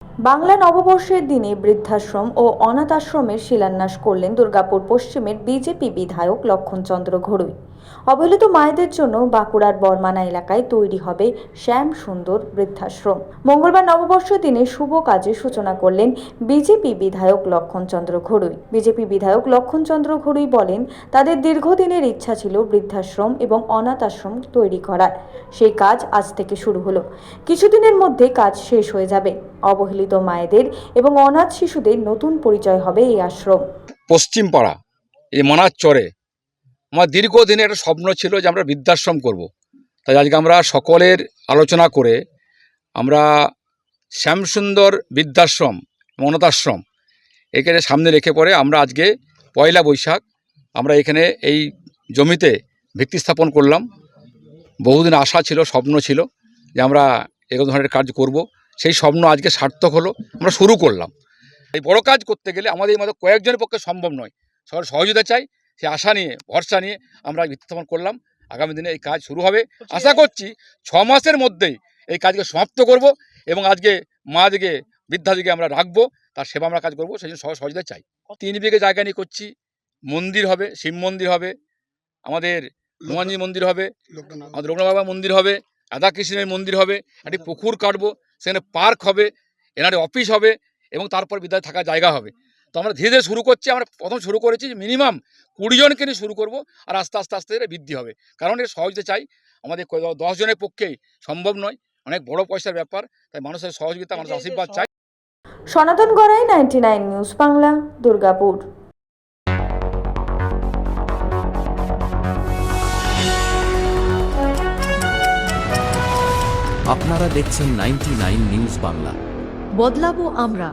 বাংলা নববর্ষের দিনে বৃদ্ধাশ্রম ও অনাথ আশ্রমের শিলান্যাস করলেন দুর্গাপুর পশ্চিমের বিজেপি বিধায়ক লক্ষণচন্দ্র ঘড়ুই। অবহেলিত মায়েদের জন্য বাঁকুড়ার বর্মানা এলাকায় তৈরি হবে শ্যাম সুন্দর বৃদ্ধাশ্রম। মঙ্গলবার নববর্ষের দিনে শুভ কাজের সূচনা করলেন বিজেপি বিধায়ক লক্ষণচন্দ্র ঘড়ুই। বিজেপি বিধায়ক লক্ষণচন্দ্র ঘড়ুই বলেন, তাদের দীর্ঘদিনের ইচ্ছা ছিল বৃদ্ধাশ্রম এবং অনাথ আশ্রম তৈরি করার। সেই কাজ আজ থেকে শুরু হলো। কিছুদিনের মধ্যে কাজ শেষ হয়ে যাবে। অবহেলিত মায়েদের এবং অনাথ শিশুদের নতুন পরিচয় হবে এই আশ্রম। পশ্চিম পাড়া এই মানার চরে আমার দীর্ঘদিনের একটা স্বপ্ন ছিল যে আমরা বৃদ্ধাশ্রম করব। তাই আজকে আমরা সকলের আলোচনা করে আমরা শ্যামসুন্দর বৃদ্ধাশ্রম অনাথাশ্রম এখানে সামনে রেখে পরে আমরা আজকে পয়লা বৈশাখ আমরা এখানে এই জমিতে ভিত্তি স্থাপন করলাম। বহুদিন আশা ছিল, স্বপ্ন ছিল যে আমরা এরকম ধরনের কাজ করব। সেই স্বপ্ন আজকে সার্থক হলো, আমরা শুরু করলাম। এই বড় কাজ করতে গেলে আমাদের এই মতো কয়েকজনের পক্ষে সম্ভব নয়, সবার সহযোগিতা চাই। সেই আশা নিয়ে, ভরসা নিয়ে আমরা ভিত্তি স্থাপন করলাম। আগামী দিনে এই কাজ শুরু হবে। আশা করছি 6 মাসের মধ্যেই এই কাজকে সমাপ্ত করব এবং আজকে মাদিকে বৃদ্ধাদিকে আমরা রাখবো, তার সেবা আমরা কাজ করব। সেই জন্য সবার সহযোগিতা চাই। 3 বিঘে জায়গা নিয়ে করছি। মন্দির হবে, শিব মন্দির হবে, আমাদের হনুমানজি মন্দির হবে, আমাদের রঘুনাথ বাবা মন্দির হবে, রাধাকৃষ্ণের মন্দির হবে, একটি পুকুর কাটবো, সেখানে পার্ক হবে, এনারে অফিস হবে এবং তারপর বিদ্যালয় থাকার জায়গা হবে। তো আমরা ধীরে ধীরে শুরু করছি। আমরা প্রথম শুরু করেছি মিনিমাম 20 জনকে নিয়ে শুরু করব, আর আস্তে আস্তে আস্তে এটা বৃদ্ধি হবে। কারণ এর সহযোগিতা চাই। আমাদের 10 জনের পক্ষেই সম্ভব নয়, অনেক বড় পয়সার ব্যাপার। তাই মানুষের সহযোগিতা, মানুষের আশীর্বাদ চাই। সনাতন গড়াই, 99 নিউজ বাংলা, দুর্গাপুর। আপনারা দেখছেন 99 নিউজ বাংলা। বদলাবো আমরা।